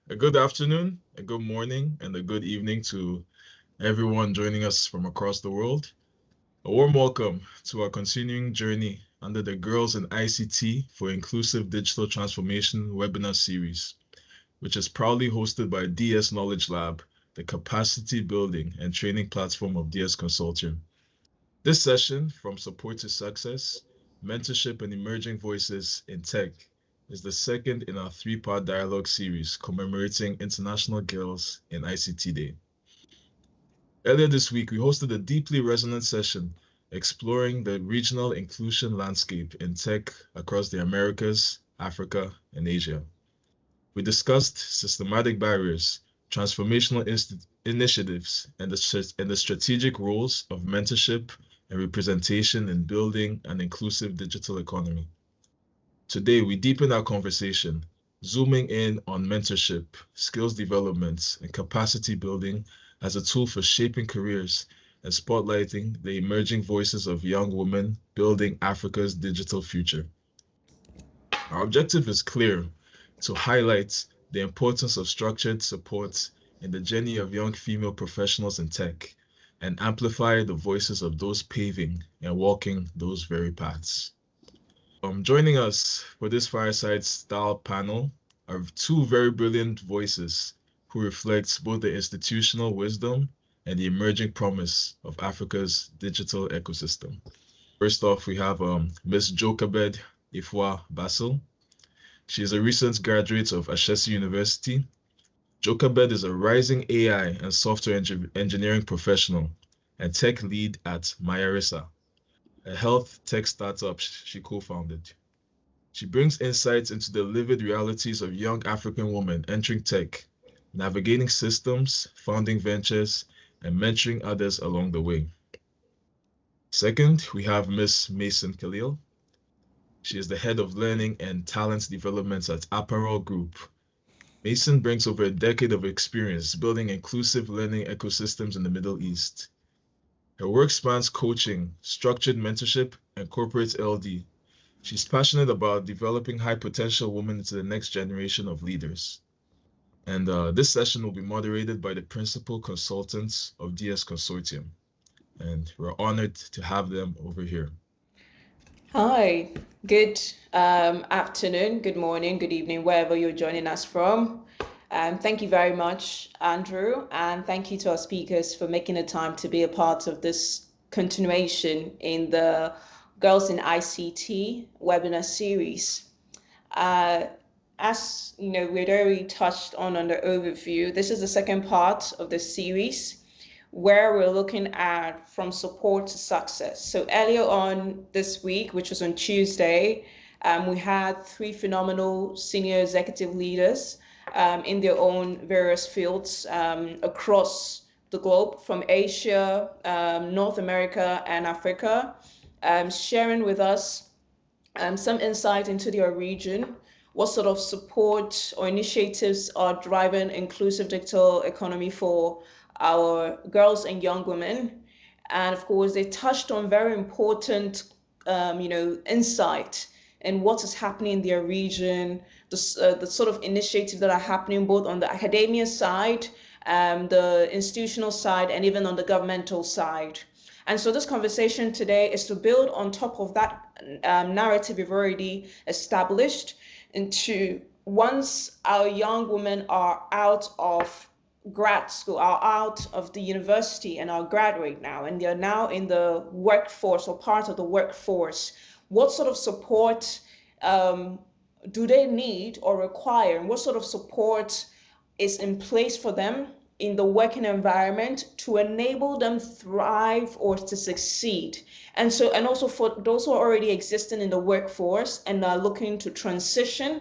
A good afternoon, a good morning, and a good evening to everyone joining us from across the world. A warm welcome to our continuing journey under the Girls in ICT for Inclusive Digital Transformation webinar series, which is proudly hosted by DS Knowledge Lab, the capacity building and training platform of DS Consortium. This session, From Support to Success, Mentorship and Emerging Voices in Tech, is the second in our three-part dialogue series commemorating International Girls in ICT Day. Earlier this week, we hosted a deeply resonant session exploring the regional inclusion landscape in tech across the Americas, Africa, and Asia. We discussed systematic barriers, transformational initiatives, and the strategic roles of mentorship and representation in building an inclusive digital economy. Today, we deepen our conversation, zooming in on mentorship, skills development, and capacity building as a tool for shaping careers and spotlighting the emerging voices of young women building Africa's digital future. Our objective is clear: to highlight the importance of structured support in the journey of young female professionals in tech and amplify the voices of those paving and walking those very paths. Joining us for this fireside style panel are two very brilliant voices who reflect both the institutional wisdom and the emerging promise of Africa's digital ecosystem. First off, we have Ms. Jochebed Ifua Basil. She is a recent graduate of Ashesi University. Jochebed is a rising AI and software engineering professional and tech lead at Mayarisa, a health tech startup she co-founded. She brings insights into the lived realities of young African women entering tech, navigating systems, founding ventures, and mentoring others along the way. Second, we have Ms. Mason Khalil. She is the head of learning and talent development at Apparel Group. Mason brings over a decade of experience building inclusive learning ecosystems in the Middle East. Her work spans coaching, structured mentorship, and corporate LD. She's passionate about developing high potential women into the next generation of leaders. And this session will be moderated by the principal consultants of DS Consortium. And we're honored to have them over here. Hi, good afternoon, good morning, good evening, wherever you're joining us from. Thank you very much, Andrew, and thank you to our speakers for making the time to be a part of this continuation in the Girls in ICT webinar series. As you know, we'd already touched on the overview. This is the second part of the series where we're looking at from support to success. So earlier on this week, which was on Tuesday, we had three phenomenal senior executive leaders in their own various fields across the globe, from Asia, North America, and Africa, sharing with us some insight into their region, what sort of support or initiatives are driving inclusive digital economy for our girls and young women. And of course, they touched on very important, insight in what is happening in their region, the sort of initiatives that are happening both on the academia side, the institutional side, and even on the governmental side. And so this conversation today is to build on top of that narrative we've already established into once our young women are out of grad school, are out of the university and are graduate now, and they're now in the workforce or part of the workforce, what sort of support do they need or require, and what sort of support is in place for them in the working environment to enable them thrive or to succeed. And also for those who are already existing in the workforce and are looking to transition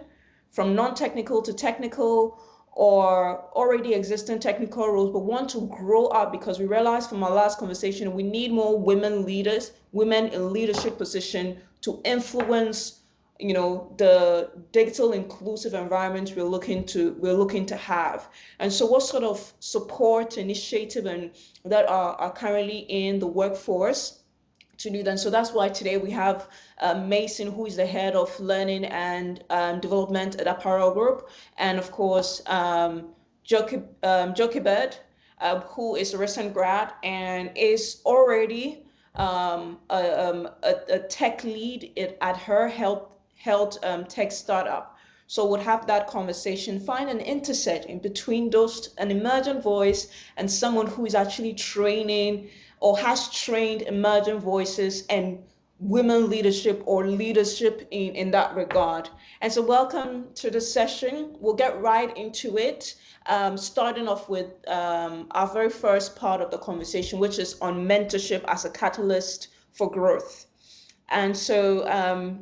from non-technical to technical, or already existing technical roles but want to grow up, because we realized from our last conversation we need more women leaders, women in leadership position to influence the digital inclusive environment we're looking to have. And so what sort of support initiative and that are currently in the workforce to do that. So that's why today we have Mason, who is the head of learning and development at Apparel Group, and of course Jochebed, who is a recent grad and is already a tech lead at her health tech startup. So we'll have that conversation, find an intersect in between those, an emergent voice and someone who is actually training or has trained emergent voices and women leadership or leadership in that regard. And so welcome to the session. We'll get right into it, starting off with our very first part of the conversation, which is on mentorship as a catalyst for growth. And so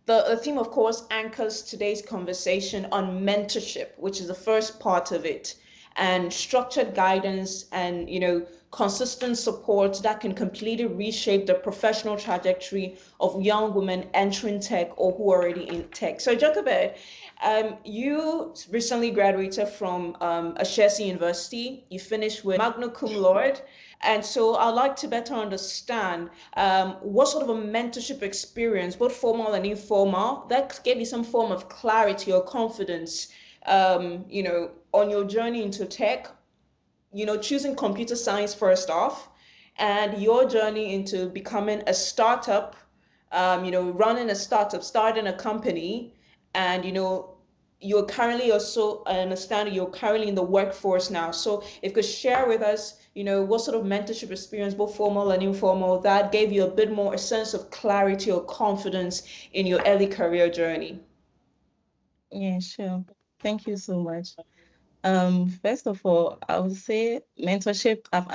the theme, of course, anchors today's conversation on mentorship, which is the first part of it, and structured guidance and, consistent support that can completely reshape the professional trajectory of young women entering tech or who are already in tech. So, Jochebed, you recently graduated from Ashesi University. You finished with magna cum laude. And so I'd like to better understand what sort of a mentorship experience, both formal and informal, that gave you some form of clarity or confidence, on your journey into tech, choosing computer science first off, and your journey into becoming a startup, running a startup, starting a company, and, you're currently also, I understand you're currently in the workforce now. So if you could share with us, what sort of mentorship experience, both formal and informal, that gave you a bit more a sense of clarity or confidence in your early career journey. Yeah, sure. Thank you so much. First of all, I would say mentorship, I've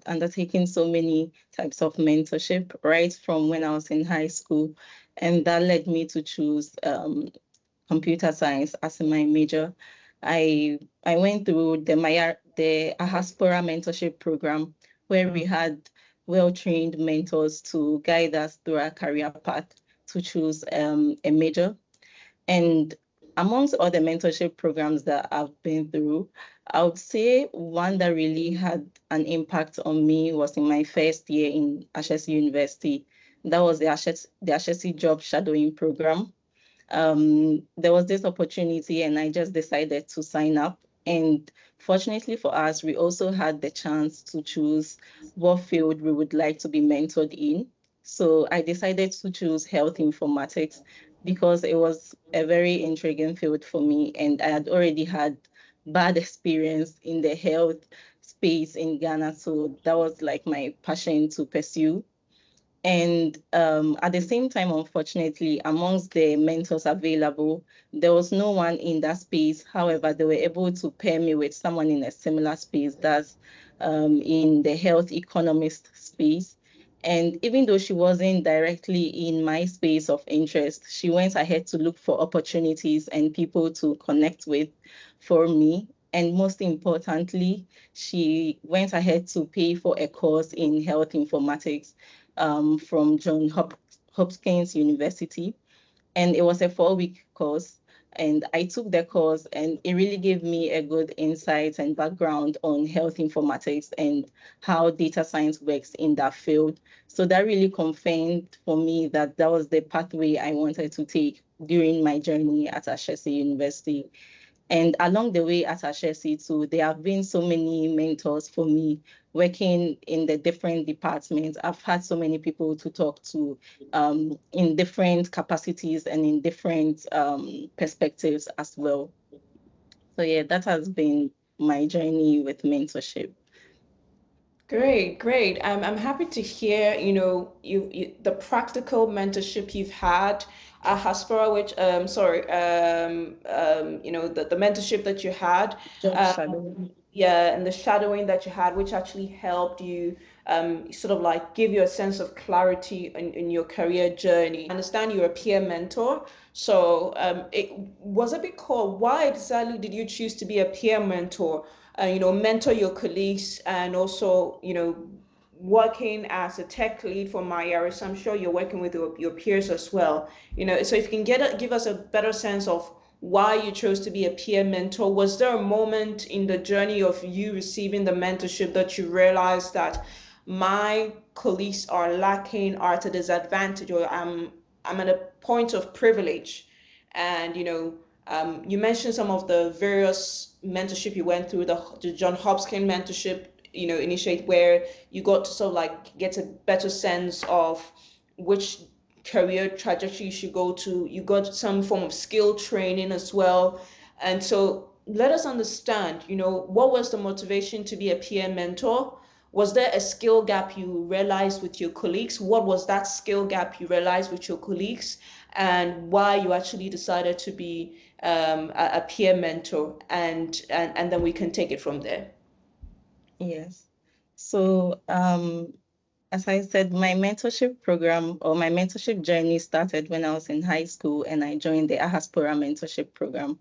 undertaken so many types of mentorship right from when I was in high school, and that led me to choose computer science as my major. I went through the Ahaspora mentorship program, where we had well-trained mentors to guide us through our career path to choose a major. And amongst all the mentorship programs that I've been through, I would say one that really had an impact on me was in my first year in Ashesi University. That was the Ashesi Job Shadowing Program. There was this opportunity and I just decided to sign up. And fortunately for us, we also had the chance to choose what field we would like to be mentored in. So I decided to choose health informatics because it was a very intriguing field for me. And I had already had bad experience in the health space in Ghana. So that was like my passion to pursue. And at the same time, unfortunately, amongst the mentors available, there was no one in that space. However, they were able to pair me with someone in a similar space, that's in the health economist space. And even though she wasn't directly in my space of interest, she went ahead to look for opportunities and people to connect with for me. And most importantly, she went ahead to pay for a course in health informatics from Hopkins University. And it was a 4-week course. And I took the course and it really gave me a good insight and background on health informatics and how data science works in that field. So that really confirmed for me that that was the pathway I wanted to take during my journey at Ashesi University. And along the way at Ashesi too, there have been so many mentors for me working in the different departments. I've had so many people to talk to in different capacities and in different perspectives as well. So yeah, that has been my journey with mentorship. Great, great. I'm happy to hear, you the practical mentorship you've had at Haspera, which the mentorship that you had, Job shadowing. yeah, and the shadowing that you had, which actually helped you sort of like give you a sense of clarity in your career journey. I understand you're a peer mentor. So it was a bit called, why exactly did you choose to be a peer mentor? Mentor your colleagues and also, working as a tech lead for Myaris. I'm sure you're working with your peers as well. So if you can give us a better sense of why you chose to be a peer mentor. Was there a moment in the journey of you receiving the mentorship that you realized that my colleagues are lacking, are at a disadvantage, or I'm at a point of privilege. And you mentioned some of the various mentorship you went through, the John Hopkins mentorship, initiate, where you got to sort of like get a better sense of which career trajectory you should go to. You got some form of skill training as well. And so let us understand, what was the motivation to be a peer mentor? Was there a skill gap you realized with your colleagues? What was that skill gap you realized with your colleagues, and why you actually decided to be a peer mentor? And then we can take it from there. Yes. So, as I said, my mentorship program or my mentorship journey started when I was in high school and I joined the Ahaspora mentorship program.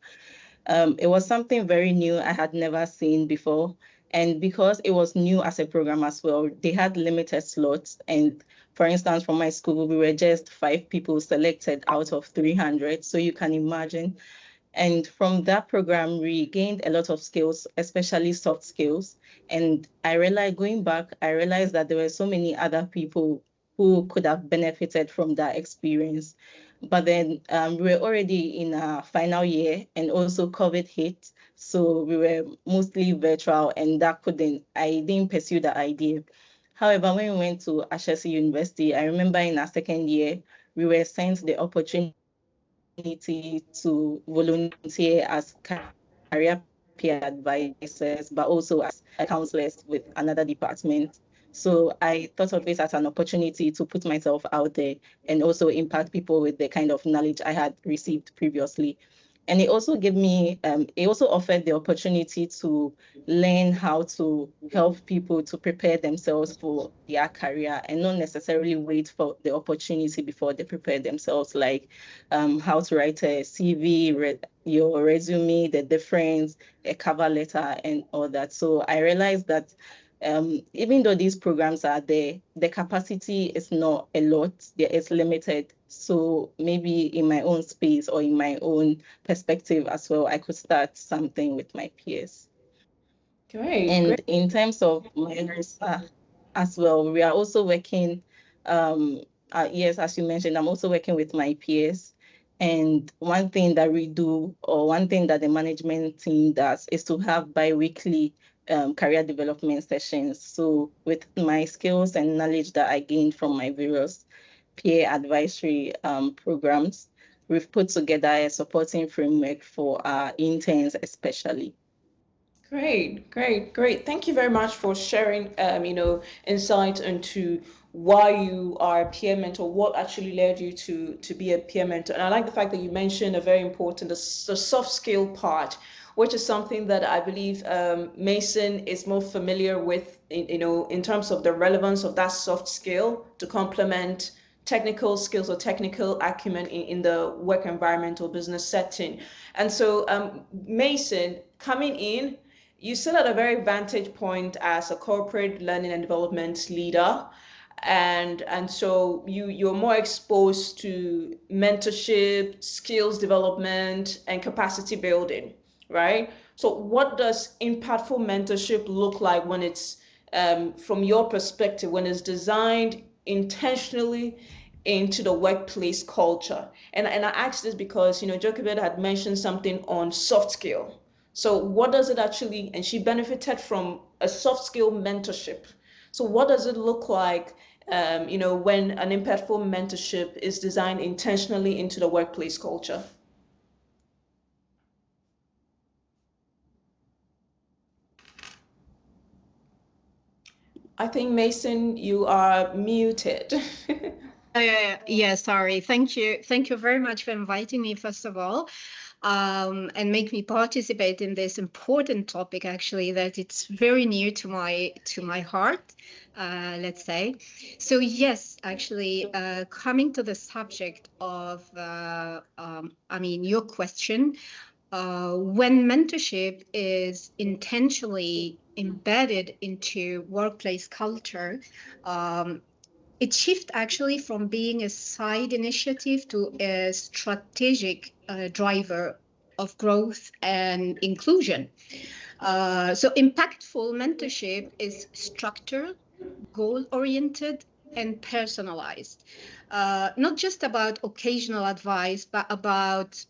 It was something very new I had never seen before. And because it was new as a program as well, they had limited slots. And for instance, from my school, we were just 5 people selected out of 300. So you can imagine. And from that program, we gained a lot of skills, especially soft skills. And I realized, going back, I realized that there were so many other people who could have benefited from that experience. But then we were already in our final year, and also COVID hit. So we were mostly virtual, and I didn't pursue the idea. However, when we went to Ashesi University, I remember in our second year, we were sent the opportunity to volunteer as career peer advisors, but also as counselors with another department. So I thought of it as an opportunity to put myself out there and also impact people with the kind of knowledge I had received previously. And it also it also offered the opportunity to learn how to help people to prepare themselves for their career and not necessarily wait for the opportunity before they prepare themselves, like how to write a CV, your resume, the difference, a cover letter, and all that. So I realized that even though these programs are there, the capacity is not a lot, it's limited. So maybe in my own space or in my own perspective as well, I could start something with my peers. Great. And in terms of my as well, we are also working, yes, as you mentioned, I'm also working with my peers. And one thing that we do, or one thing that the management team does, is to have bi-weekly career development sessions. So with my skills and knowledge that I gained from my various peer advisory programs, we've put together a supporting framework for our interns especially. Great. Thank you very much for sharing, insight into why you are a peer mentor, what actually led you to be a peer mentor. And I like the fact that you mentioned a very important, the soft skill part, which is something that I believe Mason is more familiar with, in terms of the relevance of that soft skill to complement technical skills or technical acumen in the work environment or business setting. And so, Mason, coming in, you sit at a very vantage point as a corporate learning and development leader, and so you're more exposed to mentorship, skills development, and capacity building, right? So what does impactful mentorship look like when it's from your perspective, when it's designed intentionally into the workplace culture? And I ask this because Jochebed had mentioned something on soft skill. So what does it actually, and she benefited from a soft skill mentorship. So what does it look like, when an impactful mentorship is designed intentionally into the workplace culture? I think, Mason, you are muted. Yeah, sorry. Thank you. Thank you very much for inviting me, first of all, and make me participate in this important topic, actually, that it's very near to my heart, let's say. So yes, actually, coming to the subject of, your question, when mentorship is intentionally embedded into workplace culture, it shifts actually from being a side initiative to a strategic driver of growth and inclusion. So impactful mentorship is structured, goal-oriented, and personalized. Not just about occasional advice, but about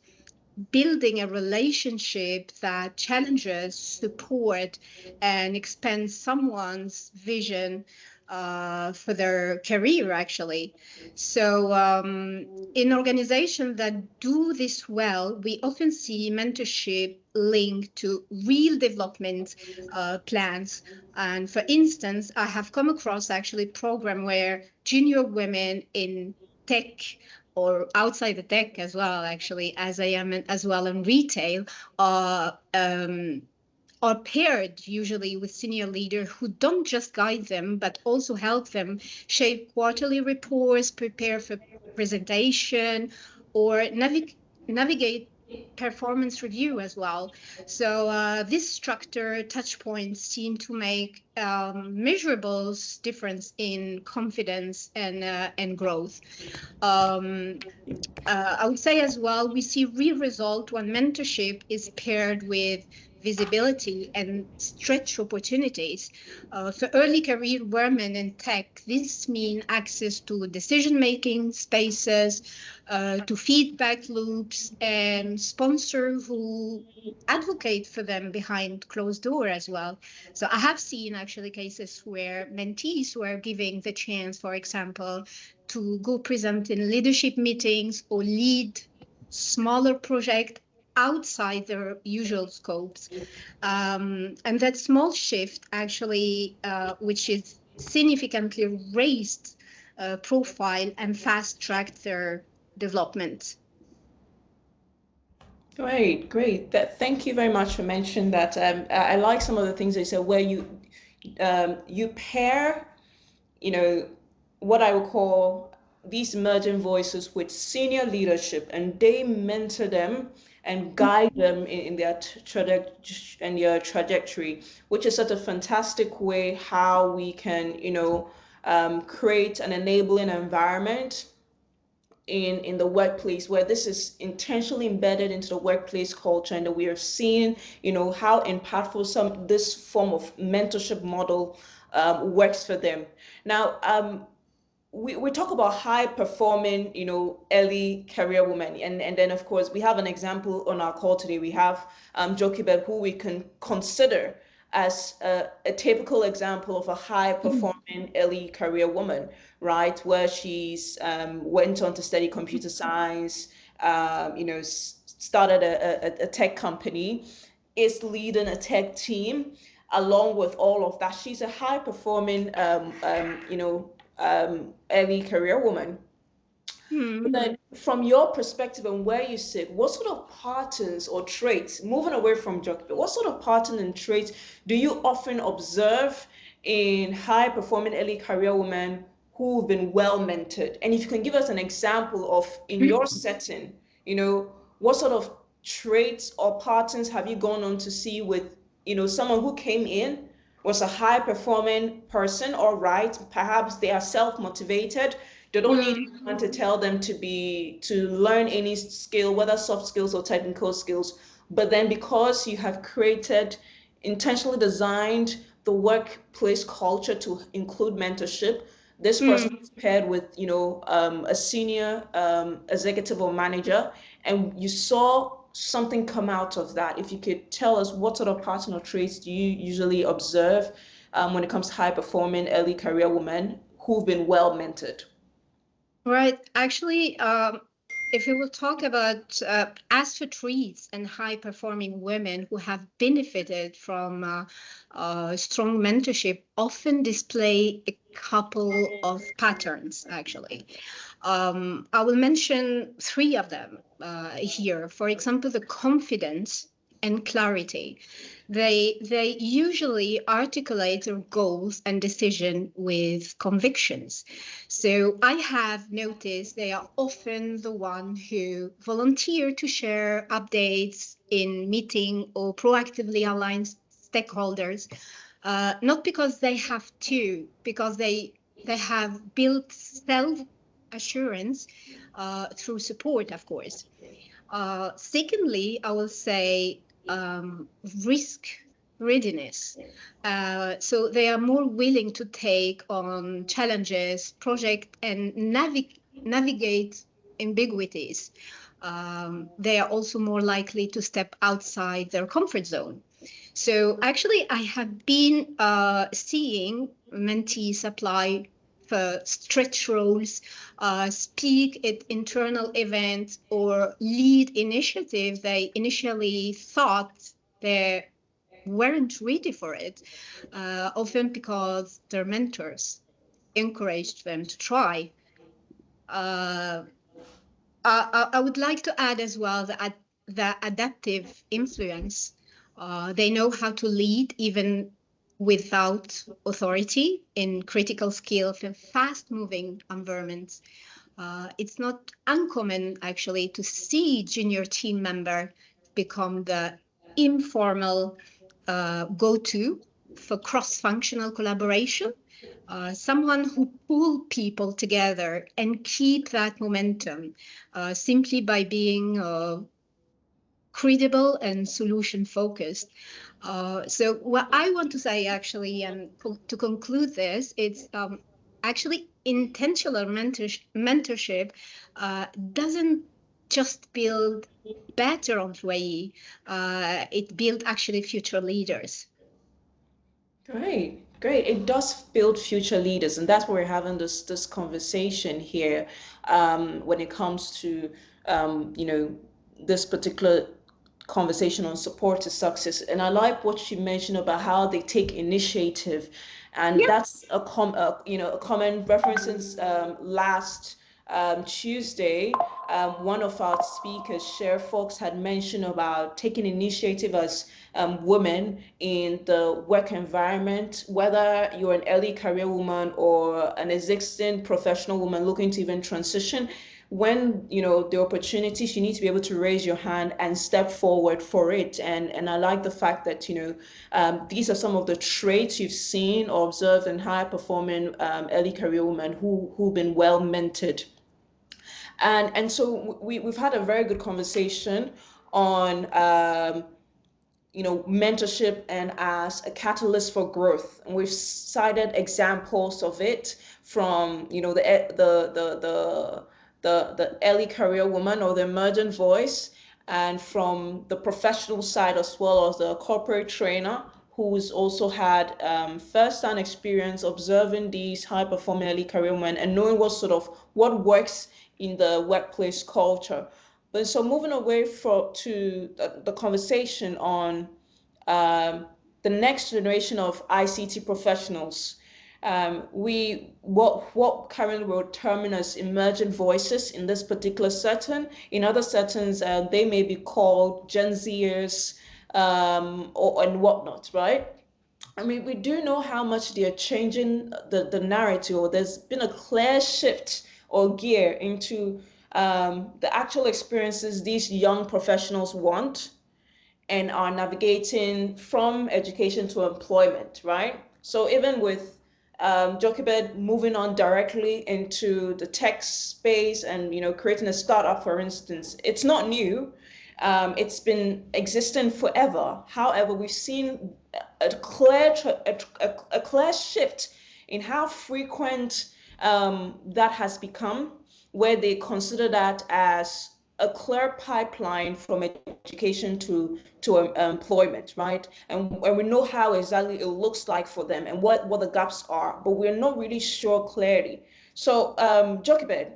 building a relationship that challenges, support, and expands someone's vision for their career, actually. So, in organizations that do this well, we often see mentorship linked to real development plans. And for instance, I have come across actually a program where junior women in tech or outside the tech as well, actually, as I am as well in retail, are paired usually with senior leaders who don't just guide them, but also help them shape quarterly reports, prepare for presentation, or navigate performance review as well. So this structure touch points seem to make measurable difference in confidence and growth. Um, I would say as well, we see real result when mentorship is paired with visibility and stretch opportunities. For early career women in tech, this means access to decision-making spaces, to feedback loops, and sponsors who advocate for them behind closed door as well. So I have seen actually cases where mentees were giving the chance, for example, to go present in leadership meetings or lead smaller projects outside their usual scopes. And that small shift actually, which is significantly raised profile and fast tracked their development. Great, great. Thank you very much for mentioning that. I like some of the things they said where you pair, what I would call these emerging voices with senior leadership, and they mentor them and guide them in their trajectory, which is such a fantastic way how we can, create an enabling environment in the workplace where this is intentionally embedded into the workplace culture, and that we are seeing how impactful this form of mentorship model works for them. Now, we talk about high performing, early career women, and then of course we have an example on our call today. We have Jochebed, who we can consider as a typical example of a high performing early career woman, right? Where she's went on to study computer science, started a tech company, is leading a tech team. Along with all of that, she's a high performing, early career woman. But then from your perspective and where you sit, what sort of patterns or traits, moving away from Jochebed, what sort of patterns and traits do you often observe in high performing early career women who've been well mentored? And if you can give us an example of, in your setting, what sort of traits or patterns have you gone on to see with, someone who came in, was a high performing person, all right, perhaps they are self-motivated, they don't need anyone to tell them to learn any skill, whether soft skills or technical skills. But then because you have intentionally designed the workplace culture to include mentorship, this person is paired with, a senior executive or manager, and you saw something come out of that. If you could tell us, what sort of pattern or traits do you usually observe when it comes to high performing early career women who've been well mentored? Right. Actually, if we will talk about as for traits and high-performing women who have benefited from strong mentorship, often display a couple of patterns, actually. I will mention three of them here. For example, the confidence and clarity. They usually articulate their goals and decision with convictions. So I have noticed they are often the one who volunteer to share updates in meeting or proactively align stakeholders, not because they have to, because they have built self-assurance through support, of course. Secondly, I will say risk readiness. So they are more willing to take on challenges, project, and navigate ambiguities. They are also more likely to step outside their comfort zone. So actually, I have been seeing mentees apply for stretch roles, speak at internal events, or lead initiatives they initially thought they weren't ready for it, often because their mentors encouraged them to try. I would like to add as well the adaptive influence. They know how to lead even without authority in critical skills and fast-moving environments. It's not uncommon, actually, to see junior team member become the informal go-to for cross-functional collaboration. Someone who pull people together and keep that momentum simply by being credible and solution focused. So what I want to say actually, and to conclude this, it's actually intentional mentorship doesn't just build better employee, it builds actually future leaders. Great, great. It does build future leaders, and that's why we're having this conversation here when it comes to this particular conversation on support to success. And I like what you mentioned about how they take initiative, and that's a common reference since last Tuesday. One of our speakers, Cher Fox, had mentioned about taking initiative as women in the work environment, whether you're an early career woman or an existing professional woman looking to even transition. When the opportunities, you need to be able to raise your hand and step forward for it. And I like the fact that these are some of the traits you've seen or observed in high performing early career women who've been well mentored. And so we've had a very good conversation on mentorship and as a catalyst for growth. And we've cited examples of it from the early career woman or the emergent voice, and from the professional side as well as the corporate trainer who's also had first-hand experience observing these high-performing early career women and knowing what works in the workplace culture. But so moving away to the conversation on the next generation of ICT professionals, what currently we're terming as emergent voices in this particular setting. In other settings, they may be called Gen Zers and whatnot, right? I mean, we do know how much they are changing the narrative, or there's been a clear shift or gear into the actual experiences these young professionals want and are navigating from education to employment, right? So even with Jochebed moving on directly into the tech space and creating a startup, for instance, it's not new. It's been existing forever. However, we've seen a clear shift in how frequent that has become, where they consider that as a clear pipeline from education to employment, right? And we know how exactly it looks like for them and what the gaps are, but we're not really sure clearly. So, Jochebed,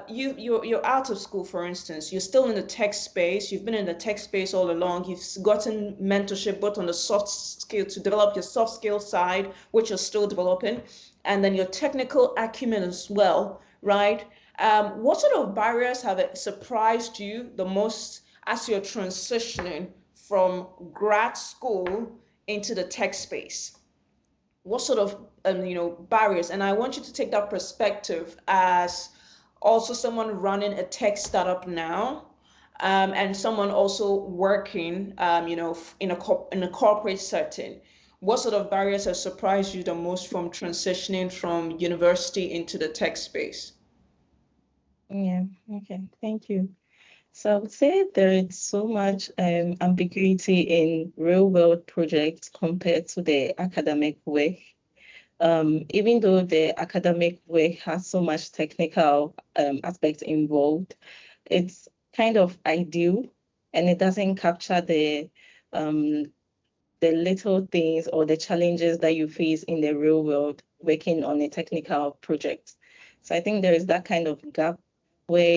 you're out of school, for instance. You're still in the tech space. You've been in the tech space all along. You've gotten mentorship both on the soft skill to develop your soft skill side, which you're still developing, and then your technical acumen as well, right? What sort of barriers have surprised you the most as you're transitioning from grad school into the tech space? What sort of barriers? And I want you to take that perspective as also someone running a tech startup now, and someone also working, in a corporate setting. What sort of barriers have surprised you the most from transitioning from university into the tech space? Yeah, okay, thank you. So I would say there is so much ambiguity in real-world projects compared to the academic work. Even though the academic work has so much technical aspects involved, it's kind of ideal and it doesn't capture um, the little things or the challenges that you face in the real world working on a technical project. So I think there is that kind of gap where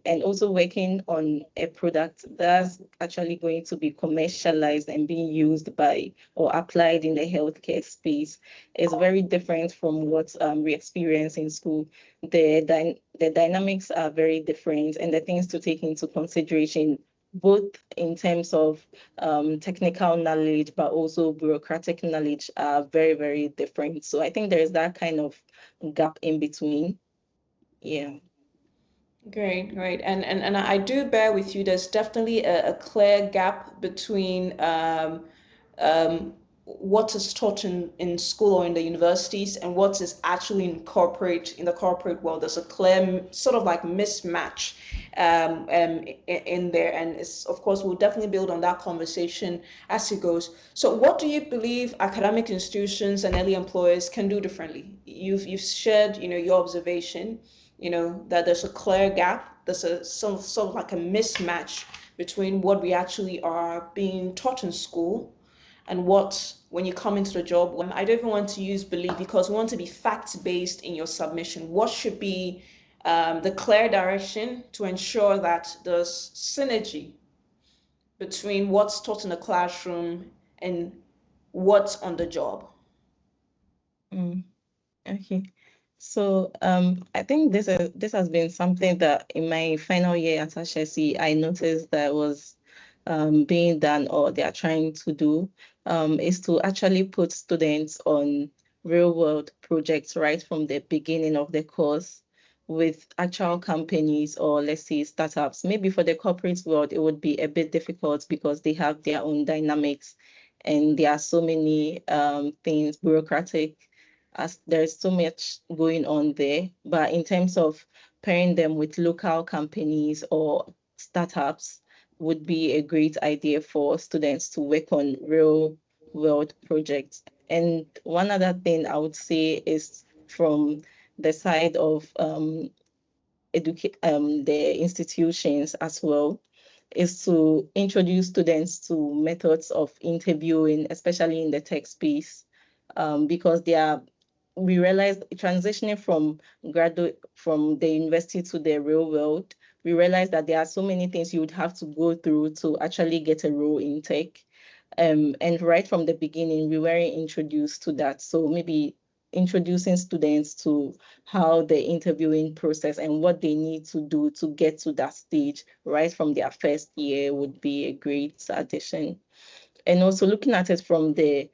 and also working on a product that's actually going to be commercialized and being used by or applied in the healthcare space is very different from what we experience in school. The dynamics are very different, and the things to take into consideration both in terms of technical knowledge, but also bureaucratic knowledge are very, very different. So I think there is that kind of gap in between. Yeah. Great, great. And I do bear with you. There's definitely a clear gap between what is taught in school or in the universities and what is actually in the corporate world. There's a clear sort of like mismatch in there, and it's, of course, we'll definitely build on that conversation as it goes. So what do you believe academic institutions and early employers can do differently? You've shared, your observation, that there's a clear gap, there's a sort of like a mismatch between what we actually are being taught in school and what, when you come into the job. I don't even want to use belief because we want to be fact-based in your submission. What should be the clear direction to ensure that there's synergy between what's taught in the classroom and what's on the job? Okay. So I think this has been something that in my final year at HSE, I noticed that was being done or they are trying to do is to actually put students on real world projects right from the beginning of the course with actual companies or let's say startups. Maybe for the corporate world, it would be a bit difficult because they have their own dynamics and there are so many things bureaucratic as there's so much going on there. But in terms of pairing them with local companies or startups would be a great idea for students to work on real world projects. And one other thing I would say is from the side of the institutions as well is to introduce students to methods of interviewing, especially in the tech space, because we realized transitioning from the university to the real world, we realized that there are so many things you would have to go through to actually get a role in tech. And right from the beginning, we weren't introduced to that. So maybe introducing students to how the interviewing process and what they need to do to get to that stage right from their first year would be a great addition. And also looking at it from the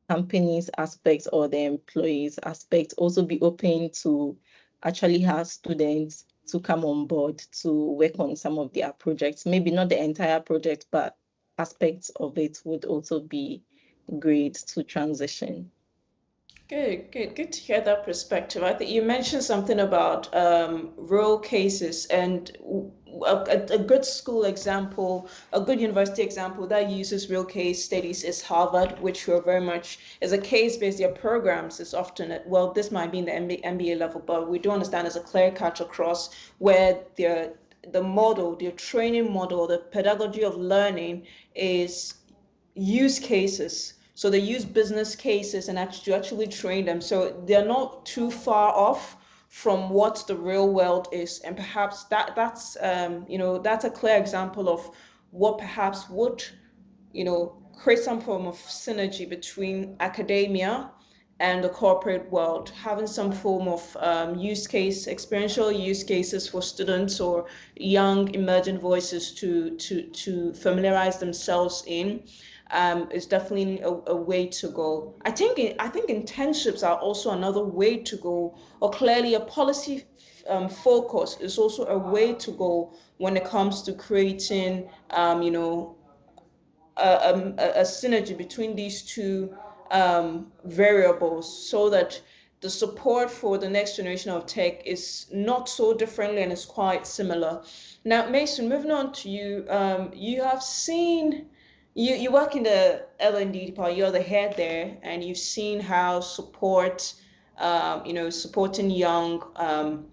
company's aspect or the employees aspect, also be open to actually have students to come on board to work on some of their projects. Maybe not the entire project, but aspects of it would also be great to transition. Good to hear that perspective. I think you mentioned something about real cases, and a good school example, a good university example that uses real case studies is Harvard, which we're very much is a case-based. Their programs is often well, this might be in the MBA level, but we do understand as a clear cut across where their training model, the pedagogy of learning is use cases. So they use business cases and actually train them. So they're not too far off from what the real world is. And perhaps that's that's a clear example of what perhaps would, create some form of synergy between academia and the corporate world, having some form of experiential use cases for students or young emerging voices to familiarize themselves in, is definitely a way to go. I think internships are also another way to go, or clearly a policy focus is also a way to go when it comes to creating, a synergy between these two variables, so that the support for the next generation of tech is not so differently and is quite similar. Now, Mason, moving on to you, you have seen, you work in the L&D department, you're the head there, and you've seen how support, supporting young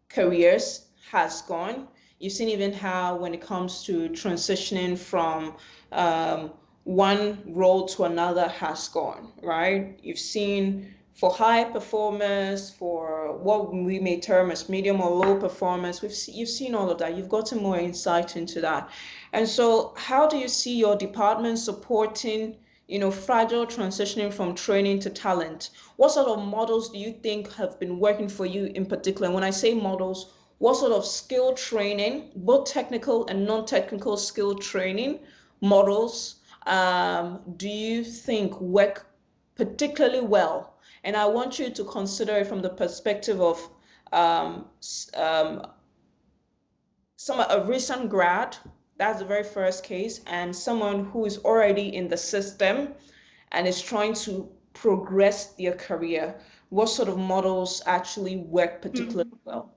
careers has gone. You've seen even how when it comes to transitioning from one role to another has gone, right? You've seen for high performers, for what we may term as medium or low performance, you've seen all of that. You've gotten more insight into that. And so how do you see your department supporting, fragile transitioning from training to talent? What sort of models do you think have been working for you in particular? And when I say models, what sort of skill training, both technical and non-technical skill training models do you think work particularly well? And I want you to consider it from the perspective of a recent grad, that's the very first case, and someone who is already in the system and is trying to progress their career. What sort of models actually work particularly well?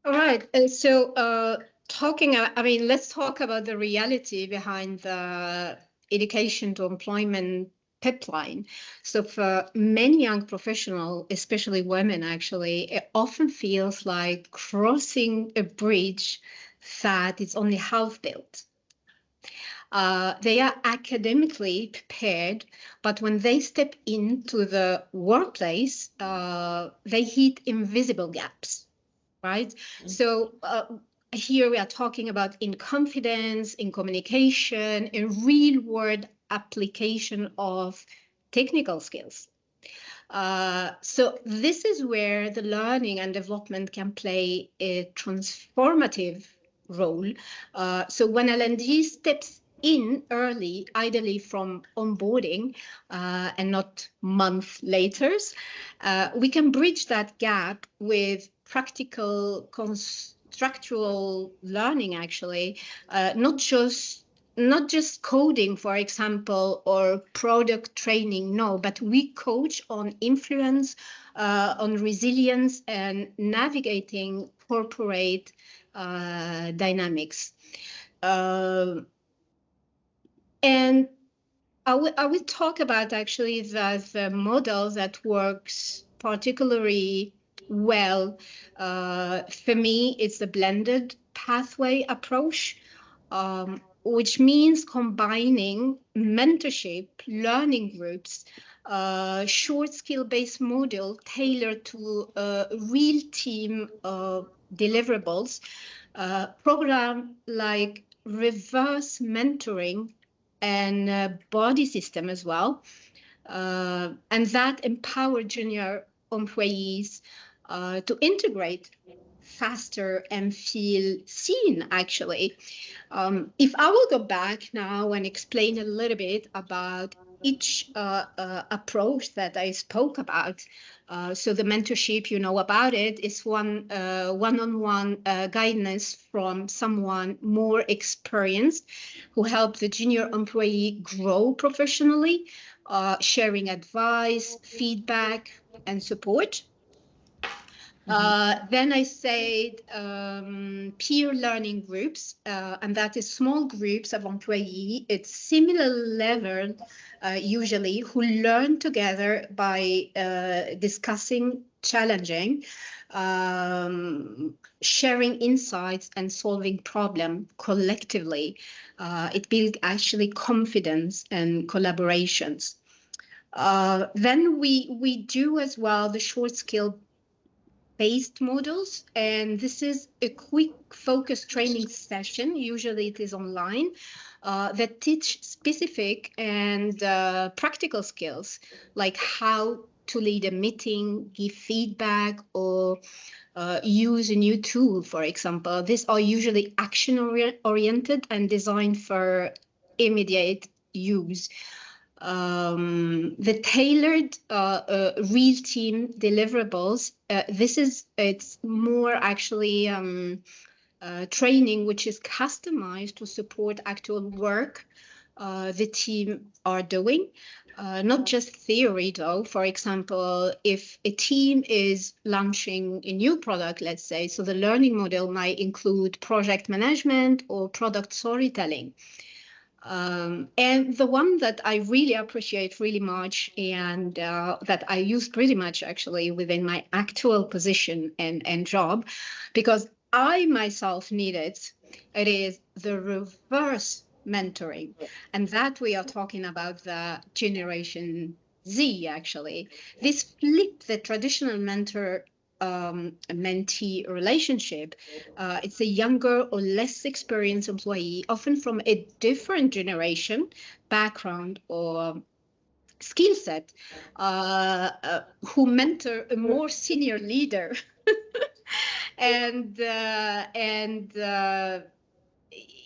All right. So let's talk about the reality behind the education to employment pipeline. So for many young professionals, especially women, actually, it often feels like crossing a bridge that is only half built. They are academically prepared, but when they step into the workplace, they hit invisible gaps, right? Mm-hmm. So here we are talking about in confidence, in communication, in real-world application of technical skills. So this is where the learning and development can play a transformative role. So when L&D steps in early, ideally from onboarding and not months later, we can bridge that gap with practical constructual learning, actually, not just coding, for example, or product training, no, but we coach on influence, on resilience, and navigating corporate dynamics. And I will talk about actually the model that works particularly well. For me, it's the blended pathway approach, which means combining mentorship, learning groups, short skill-based model tailored to real team deliverables, program like reverse mentoring and body system as well, and that empower junior employees to integrate faster and feel seen, actually. If I will go back now and explain a little bit about each approach that I spoke about. So the mentorship, you know about it, is one-on-one guidance from someone more experienced who helps the junior employee grow professionally, sharing advice, feedback, and support. Then I said peer learning groups, and that is small groups of employees at similar level, usually, who learn together by discussing, challenging, sharing insights, and solving problems collectively. It builds actually confidence and collaborations. Then we do as well the short skill based models, and this is a quick focus training session, usually it is online, that teach specific and practical skills like how to lead a meeting, give feedback, or use a new tool, for example. These are usually action oriented and designed for immediate use. The tailored real team deliverables, it's more actually training which is customized to support actual work, the team are doing. Not just theory, though. For example, if a team is launching a new product, let's say, so the learning model might include project management or product storytelling. And the one that I really appreciate really much, and that I use pretty much actually within my actual position and job, because I myself need it, it is the reverse mentoring. And that we are talking about the Generation Z, actually. This flip the traditional mentor mentee relationship. It's a younger or less experienced employee, often from a different generation, background, or skill set, who mentor a more senior leader. and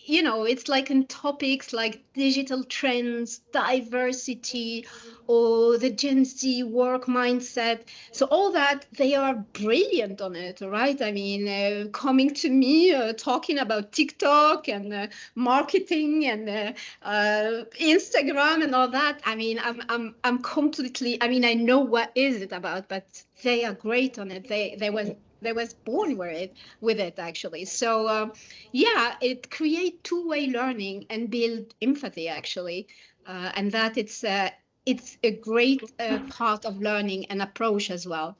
you know, it's like in topics like digital trends, diversity, or the Gen Z work mindset. So all that, they are brilliant on it, right? I mean, coming to me, talking about TikTok and marketing and Instagram and all that. I mean, I'm completely. I mean, I know what is it about, but they are great on it. They was born with it actually. So yeah, it create two-way learning and build empathy actually, and that it's a great part of learning and approach as well.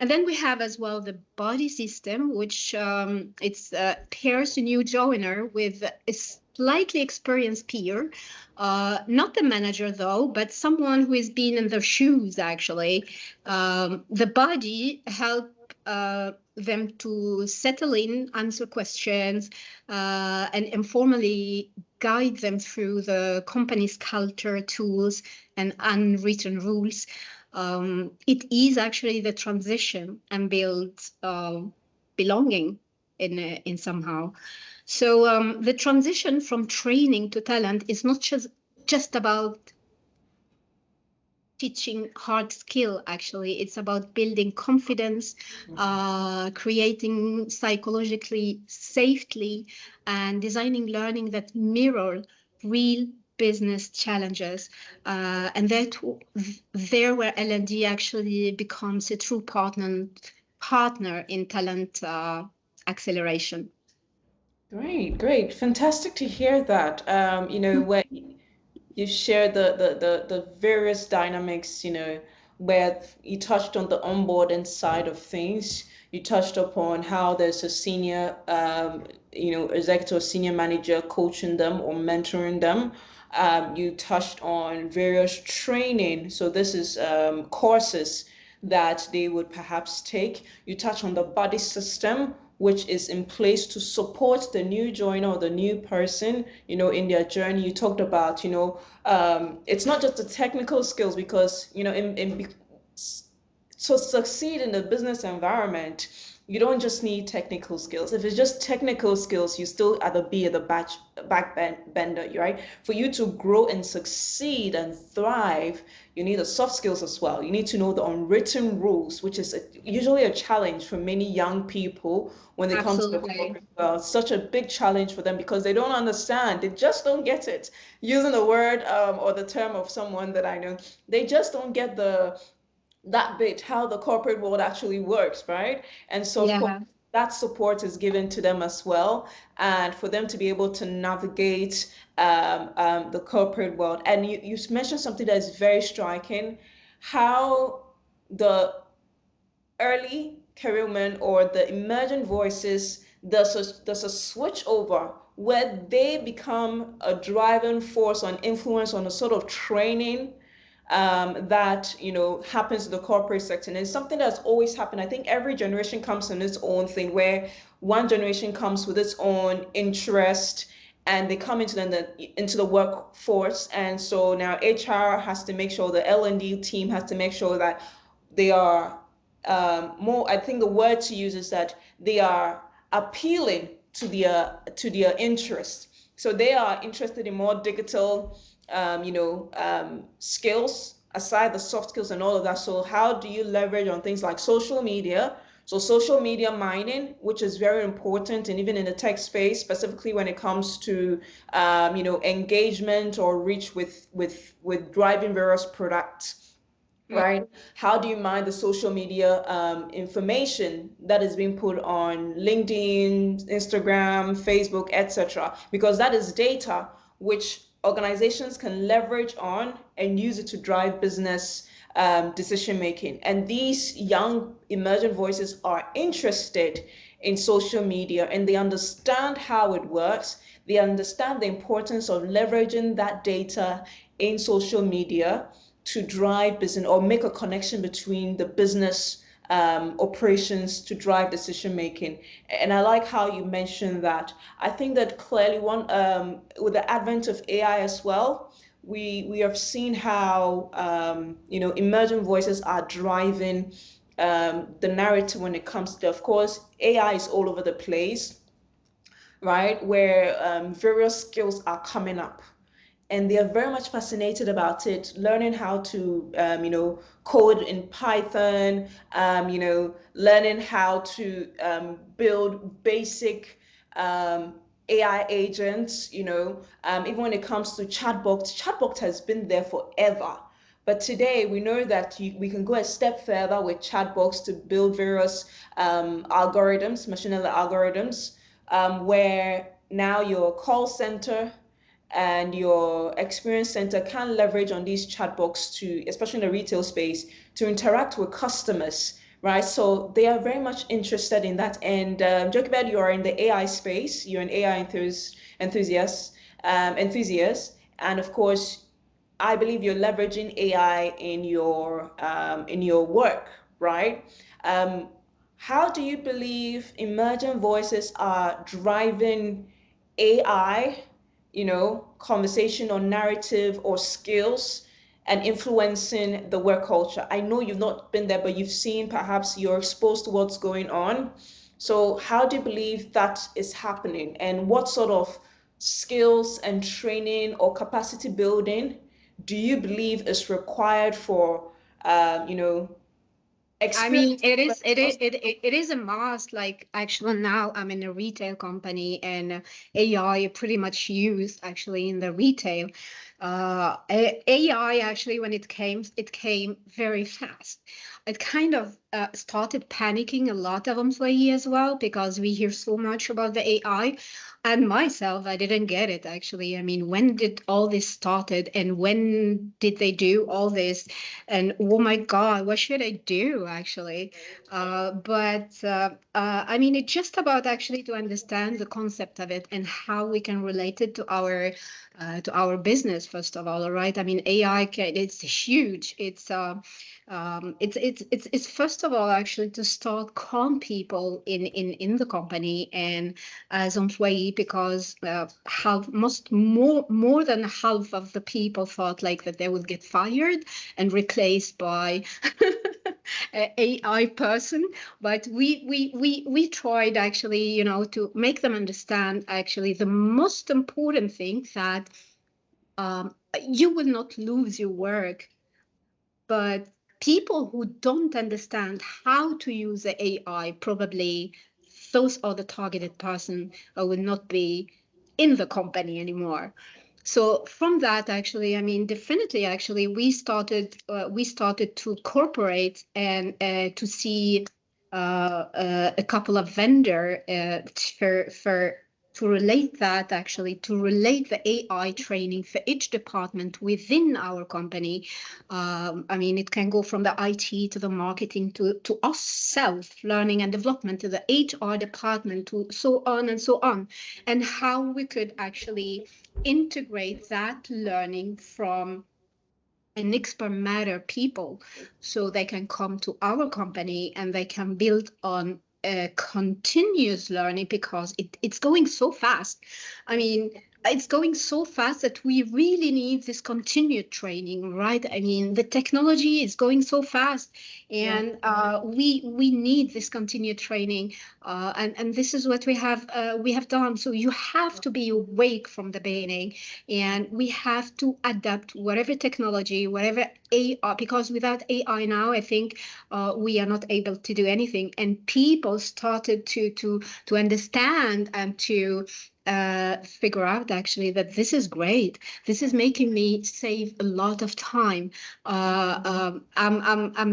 And then we have as well the body system, which it's pairs a new joiner with a slightly experienced peer, not the manager though, but someone who has been in their shoes actually. The body help them to settle in, answer questions, and informally guide them through the company's culture, tools, and unwritten rules. It is actually the transition and builds belonging in somehow. So the transition from training to talent is not just about teaching hard skill. Actually, it's about building confidence, creating psychologically safely, and designing learning that mirror real business challenges, and that there where L&D actually becomes a true partner in talent acceleration. Great, fantastic to hear that. You know, where you shared the various dynamics, you know, where you touched on the onboarding side of things. You touched upon how there's a senior, you know, executive or senior manager coaching them or mentoring them. You touched on various training. So this is courses that they would perhaps take. You touch on the body system, which is in place to support the new joiner or the new person, you know, in their journey. You talked about, you know, it's not just the technical skills, because, you know, to succeed in the business environment, you don't just need technical skills. If it's just technical skills, you still be at the back bender, right? For you to grow and succeed and thrive, you need the soft skills as well. You need to know the unwritten rules, which is usually a challenge for many young people when they come to the corporate world. Such a big challenge for them because they don't understand. They just don't get it. Using the word or the term of someone that I know, they just don't get that bit, how the corporate world actually works, right? And so of course, that support is given to them as well, and for them to be able to navigate the corporate world. And you mentioned something that is very striking, how the early career women or the emergent voices, there's a switch over where they become a driving force on influence on a sort of training that, you know, happens in the corporate sector. And it's something that's always happened. I think every generation comes in its own thing, where one generation comes with its own interest and they come into the workforce. And so now HR has to make sure, the L&D team has to make sure that they are more, I think the word to use is that they are appealing to their interest. So they are interested in more digital skills aside the soft skills and all of that. So how do you leverage on things like social media So social media mining, which is very important, and even in the tech space, specifically when it comes to engagement or reach with driving various products, right? How do you mine the social media information that is being put on LinkedIn, Instagram, Facebook, etc.? Because that is data which organizations can leverage on and use it to drive business decision making. And these young emergent voices are interested in social media, and they understand how it works. They understand the importance of leveraging that data in social media to drive business or make a connection between the business operations to drive decision making. And I like how you mentioned that. I think that clearly with the advent of AI as well, we have seen how emerging voices are driving the narrative when it comes to, of course, AI is all over the place, right? Where various skills are coming up, and they are very much fascinated about it, learning how to, code in Python, learning how to build basic AI agents, even when it comes to chatbot has been there forever. But today we know that we can go a step further with chatbots to build various algorithms, machine learning algorithms, where now your call center and your experience center can leverage on these chatbots to, especially in the retail space, to interact with customers, right? So they are very much interested in that. And Jochebed, you are in the AI space. You're an AI enthusiast, and of course, I believe you're leveraging AI in your work, right? How do you believe emergent voices are driving AI, conversation or narrative or skills, and influencing the work culture? I know you've not been there, but you've seen, perhaps you're exposed to what's going on. So how do you believe that is happening? And what sort of skills and training or capacity building do you believe is required for, I mean, experience? it is a must. Like, actually, now I'm in a retail company, and AI pretty much used actually in the retail. AI actually, when it came very fast. It kind of started panicking a lot of employees as well, because we hear so much about the AI. And myself, I didn't get it actually. I mean, when did all this started, and when did they do all this? And oh my God, what should I do actually? But I mean, it's just about actually to understand the concept of it and how we can relate it to our business first of all, right? I mean, AI it's huge. It's first of all actually to start calm people in the company and as employee, because more than half of the people thought like that they would get fired and replaced by a AI person. But we tried actually, to make them understand actually the most important thing, that you will not lose your work, but people who don't understand how to use the AI, probably those are the targeted person who will not be in the company anymore. So from that, actually, I mean, definitely, actually, we started to cooperate and to see a couple of vendor for to relate that, actually, to relate the AI training for each department within our company. I mean, it can go from the IT to the marketing to us self-learning and development, to the HR department, to so on and so on, and how we could actually integrate that learning from an expert matter people, so they can come to our company and they can build on continuous learning, because it's going so fast. I mean, it's going so fast that we really need this continued training, right? I mean, the technology is going so fast, and we need this continued training, and this is what we have done. So you have to be awake from the beginning, and we have to adapt whatever technology, whatever AI, because without AI now, I think we are not able to do anything. And people started to understand and to figure out actually that this is great. This is making me save a lot of time. I'm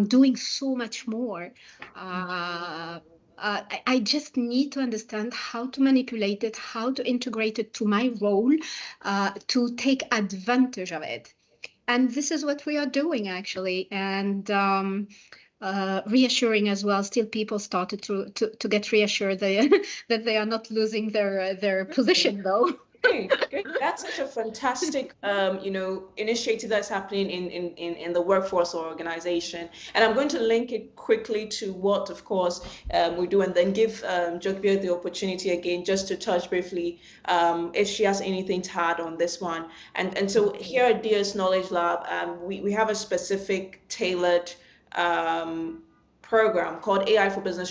doing so much more. I just need to understand how to manipulate it, how to integrate it to my role, to take advantage of it. And this is what we are doing actually. And reassuring as well. Still, people started to get reassured that they are not losing their position though. Great. That's such a fantastic, initiative that's happening in the workforce or organization. And I'm going to link it quickly to what, of course, we do, and then give Jokbia the opportunity again just to touch briefly if she has anything to add on this one. And so here at DS Knowledge Lab, we have a specific tailored program called AI for Business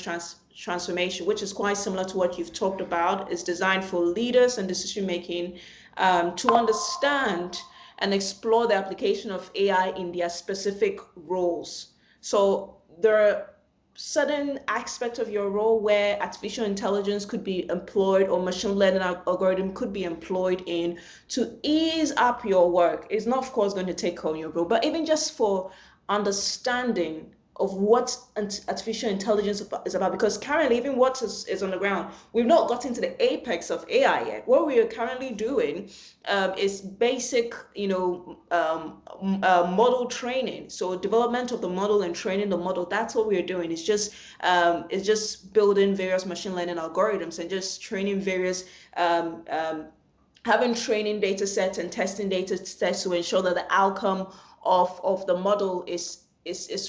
Transformation, which is quite similar to what you've talked about. It's designed for leaders and decision making to understand and explore the application of AI in their specific roles. So there are certain aspects of your role where artificial intelligence could be employed or machine learning algorithm could be employed in to ease up your work. It's not, of course, going to take on your role, but even just for understanding of what artificial intelligence is about, because currently even what is on the ground, we've not gotten to the apex of AI yet. What we are currently doing is basic, model training. So development of the model and training the model, that's what we're doing. It's just building various machine learning algorithms and just training various having training data sets and testing data sets to ensure that the outcome of the model is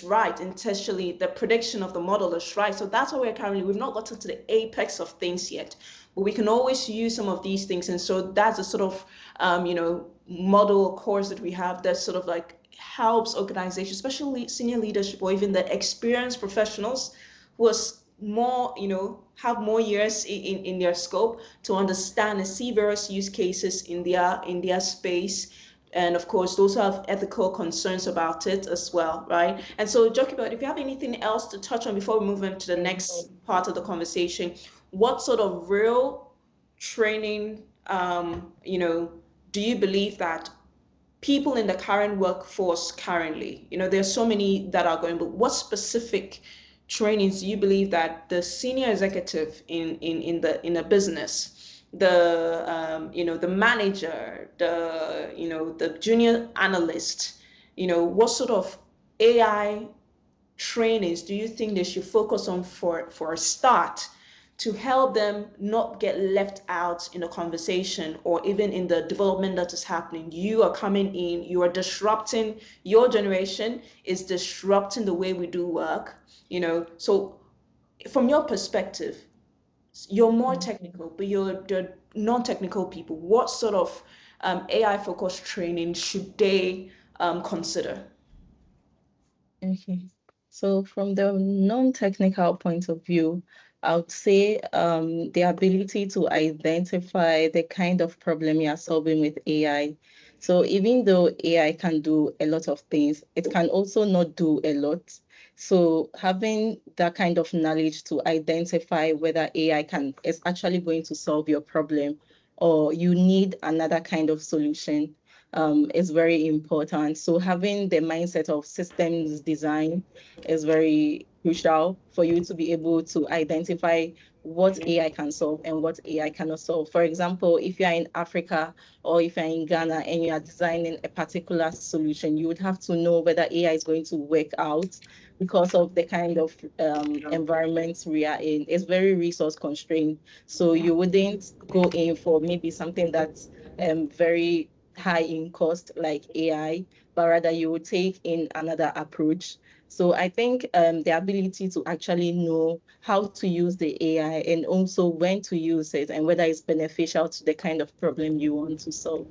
right, intentionally the prediction of the model is right. So that's what we're currently, we've not gotten to the apex of things yet, but we can always use some of these things. And so that's a sort of model course that we have that sort of like helps organizations, especially senior leadership or even the experienced professionals who are more, have more years in their scope to understand and see various use cases in their space. And of course, those who have ethical concerns about it as well, right? And so, Jokiba, if you have anything else to touch on before we move into the next part of the conversation, what sort of real training, do you believe that people in the current workforce currently, there's so many that are going, but what specific trainings do you believe that the senior executive in a business, the manager, the junior analyst, what sort of AI trainings do you think they should focus on for a start to help them not get left out in a conversation or even in the development that is happening? You are coming in, you are disrupting, your generation is disrupting the way we do work, so from your perspective, you're more technical, but you're the non-technical people. What sort of AI-focused training should they consider? Okay. So from the non-technical point of view, I would say the ability to identify the kind of problem you are solving with AI. So even though AI can do a lot of things, it can also not do a lot. So having that kind of knowledge to identify whether AI is actually going to solve your problem or you need another kind of solution is very important. So having the mindset of systems design is very crucial for you to be able to identify what AI can solve and what AI cannot solve. For example, if you're in Africa or if you're in Ghana and you are designing a particular solution, you would have to know whether AI is going to work out because of the kind of environments we are in. It's very resource constrained. So you wouldn't go in for maybe something that's very high in cost like AI, but rather you would take in another approach. So I think the ability to actually know how to use the AI and also when to use it and whether it's beneficial to the kind of problem you want to solve.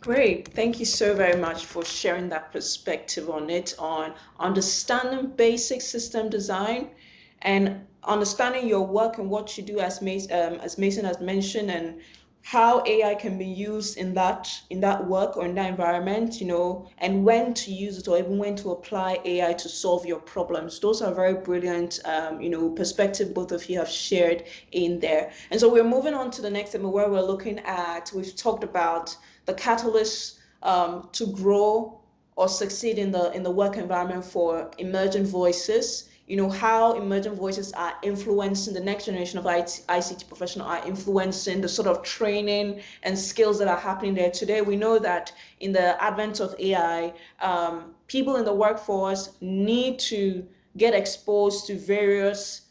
Great. Thank you so very much for sharing that perspective on it, on understanding basic system design and understanding your work and what you do as Mason has mentioned, and how AI can be used in that work or in that environment, and when to use it or even when to apply AI to solve your problems. Those are very brilliant, perspective both of you have shared in there. And so we're moving on to the next segment where we've talked about the catalyst to grow or succeed in the work environment for emergent voices. How emergent voices are influencing the next generation of ICT professionals, are influencing the sort of training and skills that are happening there today. We know that in the advent of AI, people in the workforce need to get exposed to various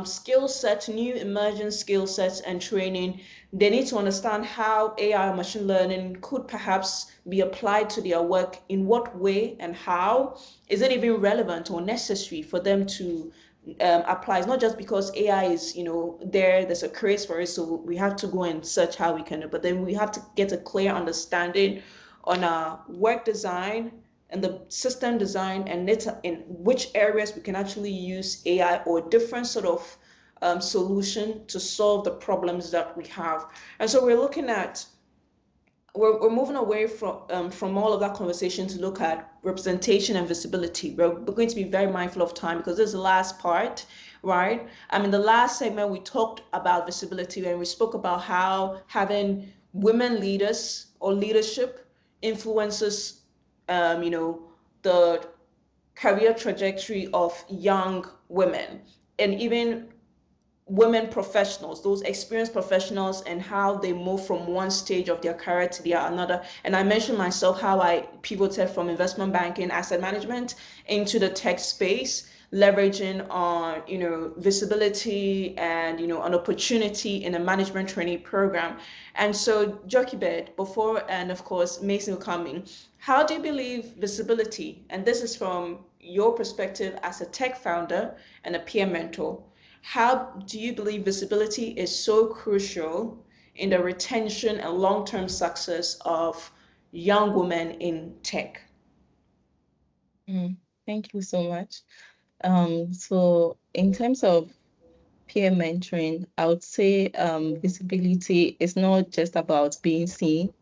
skill sets, new emerging skill sets and training. They need to understand how AI or machine learning could perhaps be applied to their work, in what way and how. Is it even relevant or necessary for them to apply? It's not just because AI is, there's a craze for it, so we have to go and search how we can do it, but then we have to get a clear understanding on our work design and the system design and in which areas we can actually use AI or different sort of solution to solve the problems that we have. And so we're moving away from all of that conversation to look at representation and visibility. We're going to be very mindful of time because this is the last part, right? In the last segment, we talked about visibility and we spoke about how having women leaders or leadership influences, the career trajectory of young women and even women professionals, those experienced professionals, and how they move from one stage of their career to the another. And I mentioned myself how I pivoted from investment banking, asset management into the tech space, leveraging on visibility and an opportunity in a management training program. And so Jochebed, before and of course Mason will come in, how do you believe visibility, and this is from your perspective as a tech founder and a peer mentor, how do you believe visibility is so crucial in the retention and long-term success of young women in tech? Thank you so much. So in terms of peer mentoring, I would say visibility is not just about being seen,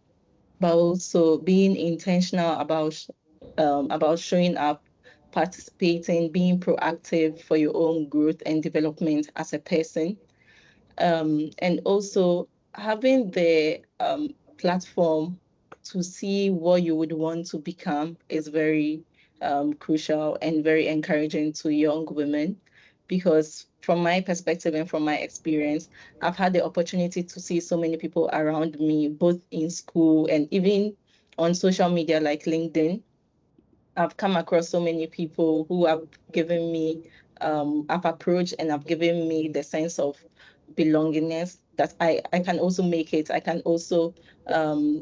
but also being intentional about showing up, participating, being proactive for your own growth and development as a person. And also having the platform to see what you would want to become is very crucial and very encouraging to young women, because from my perspective and from my experience, I've had the opportunity to see so many people around me, both in school and even on social media like LinkedIn. I've come across so many people who have given me, I've approached and have given me the sense of belongingness that I can also make it. I can also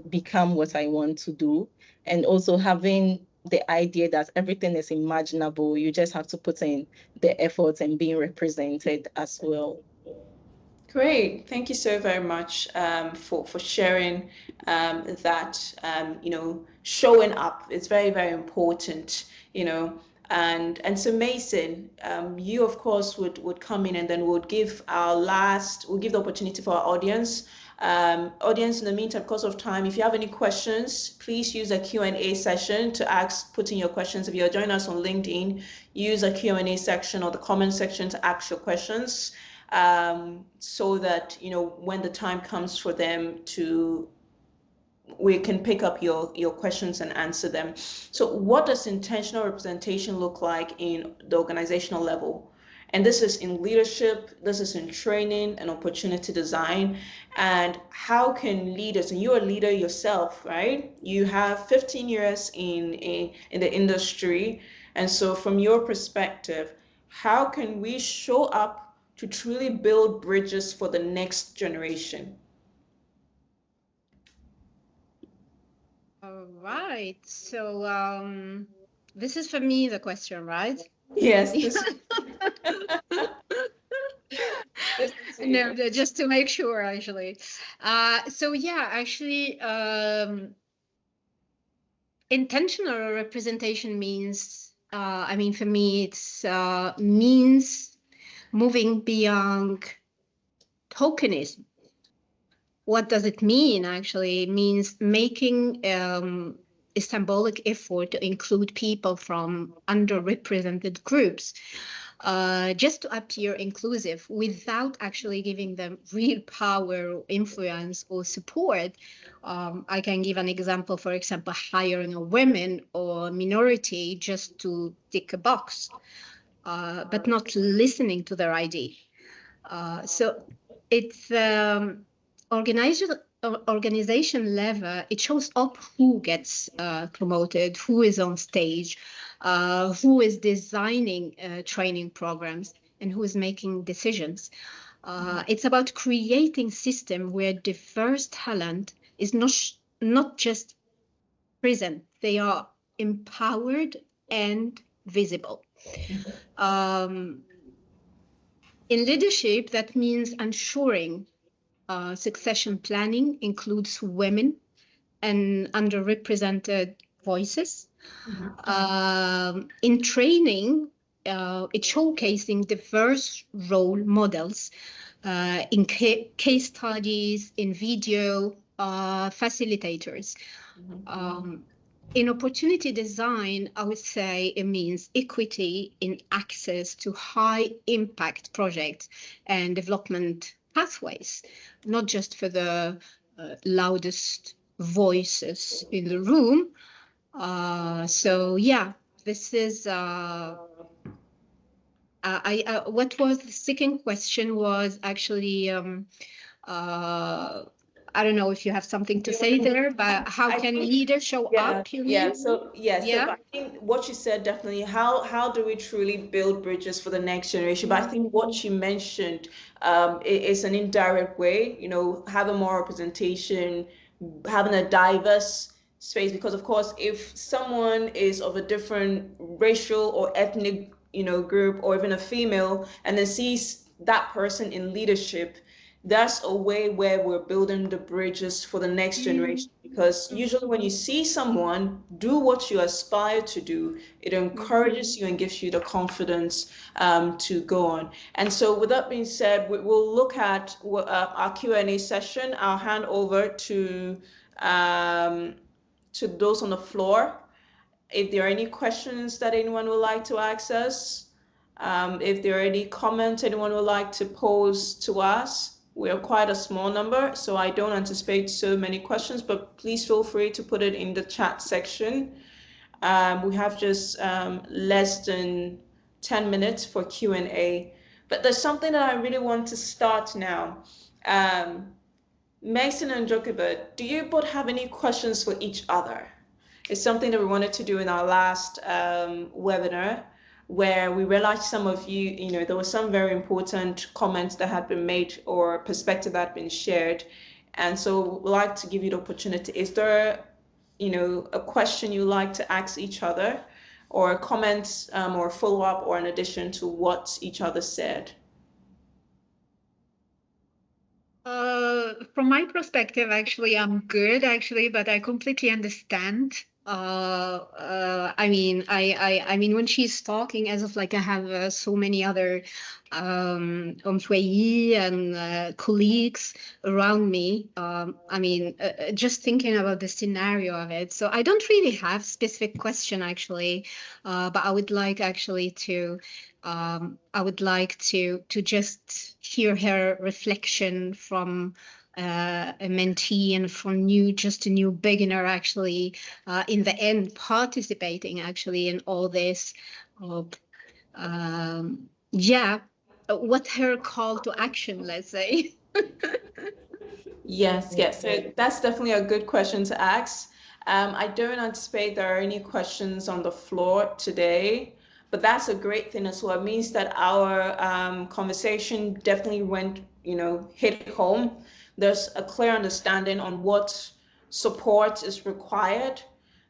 become what I want to do. And also having the idea that everything is imaginable. You just have to put in the effort and being represented as well. Great. Thank you so very much for sharing that, showing up. It's very, very important, and so Mason, you of course would come in and then we'll give the opportunity for our audience. Audience, in the meantime, because of time, if you have any questions, please use a Q&A session to put in your questions. If you're joining us on LinkedIn, use a Q&A section or the comment section to ask your questions, so that when the time comes for them we can pick up your questions and answer them. So what does intentional representation look like in the organizational level? And this is in leadership, this is in training and opportunity design. And how can leaders, and you're a leader yourself, right? You have 15 years in the industry. And so from your perspective, how can we show up to truly build bridges for the next generation? All right. So This is for me the question, right? Yes. No, just to make sure, actually. So yeah, actually, intentional representation means, I mean, for me, it's means moving beyond tokenism. What does it mean, actually? It means making a symbolic effort to include people from underrepresented groups, just to appear inclusive without actually giving them real power or influence or support. I can give an example, for example, hiring a woman or minority just to tick a box, but not listening to their idea. So it's organization level. It shows up who gets promoted, who is on stage, who is designing training programs, and who is making decisions. It's about creating system where diverse talent is not just present; they are empowered and visible. In leadership, that means ensuring succession planning includes women and underrepresented voices. In training, it's showcasing diverse role models in case studies, in video, facilitators. In opportunity design, I would say it means equity in access to high impact projects and development pathways, not just for the loudest voices in the room. So yeah, this is what was the second question was actually I don't know if you have something to say there, but how can leaders show up, you mean? So I think what you said, definitely, how do we truly build bridges for the next generation? But I think what you mentioned is an indirect way, having more representation, having a diverse space, because of course, if someone is of a different racial or ethnic, group, or even a female, and then sees that person in leadership, that's a way where we're building the bridges for the next generation. Because usually when you see someone do what you aspire to do, it encourages you and gives you the confidence to go on. And so with that being said, we'll look at our Q&A session. I'll hand over to those on the floor. If there are any questions that anyone would like to ask us, if there are any comments anyone would like to pose to us. We are quite a small number, so I don't anticipate so many questions, but please feel free to put it in the chat section. We have just less than 10 minutes for Q&A, but there's something that I really want to start now. Mason and Jochebed, do you both have any questions for each other? It's something that we wanted to do in our last webinar, where we realized some of you, there were some very important comments that had been made or perspective that had been shared. And so we'd like to give you the opportunity. Is there, a question you'd like to ask each other, or a comment or follow-up or an addition to what each other said? From my perspective, actually, I'm good, actually, but I completely understand. I mean, when she's talking, as of like I have so many other employees and colleagues around me. Just thinking about the scenario of it. So I don't really have specific question actually, but I would like actually to. I would like to just hear her reflection from a mentee and from just a new beginner actually in the end participating actually in all this. What her call to action, let's say. Yes. So that's definitely a good question to ask. I don't anticipate there are any questions on the floor today, but that's a great thing as well. It means that our conversation definitely went, hit home. There's a clear understanding on what support is required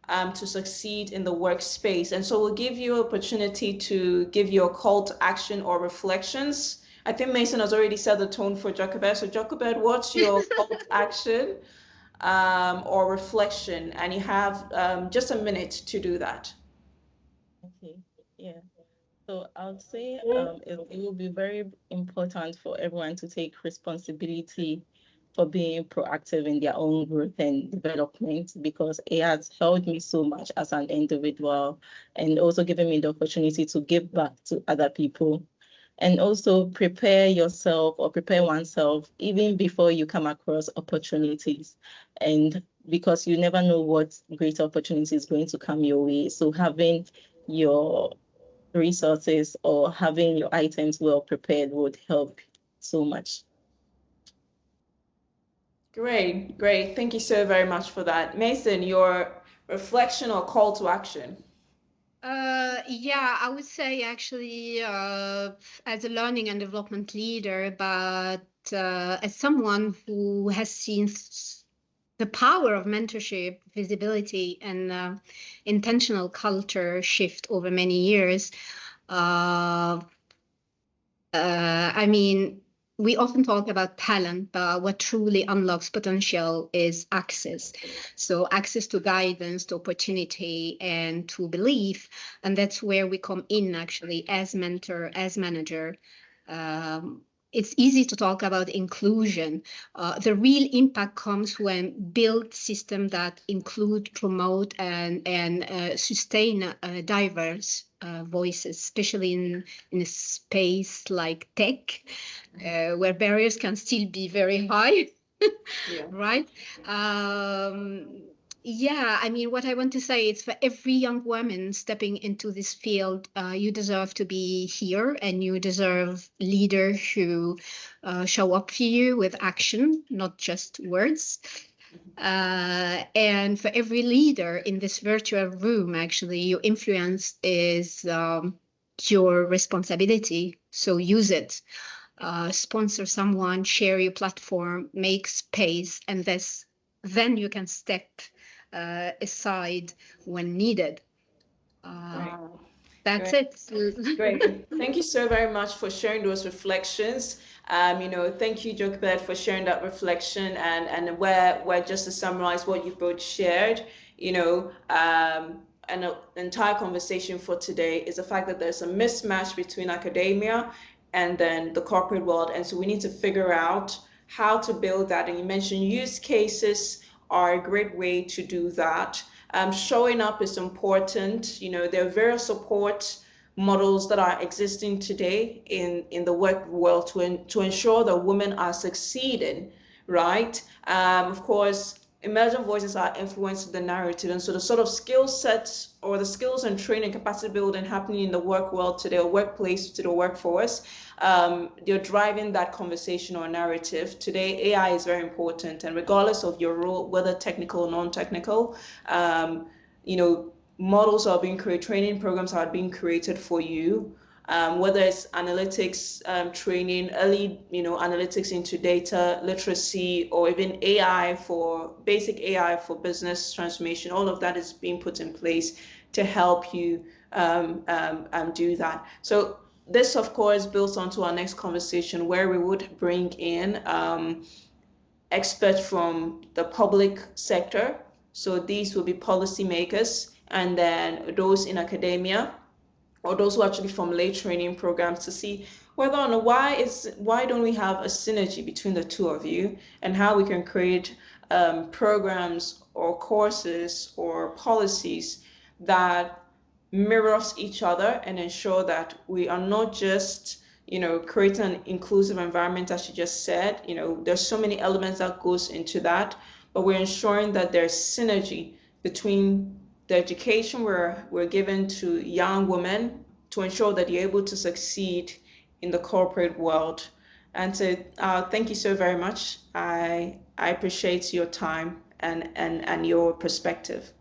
to succeed in the workspace. And so we'll give you opportunity to give your call to action or reflections. I think Mason has already set the tone for Jochebed. So Jochebed, what's your call to action or reflection? And you have just a minute to do that. Okay, yeah. So I would say it will be very important for everyone to take responsibility for being proactive in their own growth and development, because it has helped me so much as an individual and also given me the opportunity to give back to other people. And also prepare yourself or prepare oneself even before you come across opportunities. And because you never know what great opportunity is going to come your way. So having your resources or having your items well prepared would help so much. Great, great. Thank you so very much for that. Mason, your reflection or call to action? Yeah, I would say actually as a learning and development leader, but as someone who has seen the power of mentorship, visibility, and intentional culture shift over many years. I mean, we often talk about talent, but what truly unlocks potential is access. So access to guidance, to opportunity, and to belief. And that's where we come in actually as mentor, as manager. It's easy to talk about inclusion. The real impact comes when build systems that include, promote, and sustain diverse voices, especially in a space like tech, where barriers can still be very high. Yeah. Right? Yeah, I mean, what I want to say is for every young woman stepping into this field, you deserve to be here, and you deserve leaders who show up for you with action, not just words. And for every leader in this virtual room, actually, your influence is your responsibility. So use it. Sponsor someone, share your platform, make space, and then you can step aside when needed. That's Great. it. Great. Thank you so very much for sharing those reflections. Thank you, Jochebed, for sharing that reflection and where just to summarize what you both shared, an entire conversation for today is the fact that there's a mismatch between academia and then the corporate world. And so we need to figure out how to build that. And you mentioned use cases are a great way to do that. Showing up is important. There are various support models that are existing today in the work world to ensure that women are succeeding, right? Of course, emergent voices are influencing the narrative, and so the sort of skill sets or the skills and training capacity building happening in the work world today, or workplace to the workforce, they're driving that conversation or narrative. Today, AI is very important, and regardless of your role, whether technical or non-technical, models are being created, training programs are being created for you. Whether it's analytics training, early, analytics into data literacy, or even basic AI for business transformation, all of that is being put in place to help you do that. So this, of course, builds onto our next conversation where we would bring in experts from the public sector. So these will be policymakers, and then those in academia, or those who actually formulate training programs, to see whether or not why don't we have a synergy between the two of you, and how we can create programs or courses or policies that mirrors each other and ensure that we are not just creating an inclusive environment, as you just said. There's so many elements that goes into that, but we're ensuring that there's synergy between the education we're given to young women to ensure that you're able to succeed in the corporate world. And so thank you so very much. I appreciate your time and your perspective.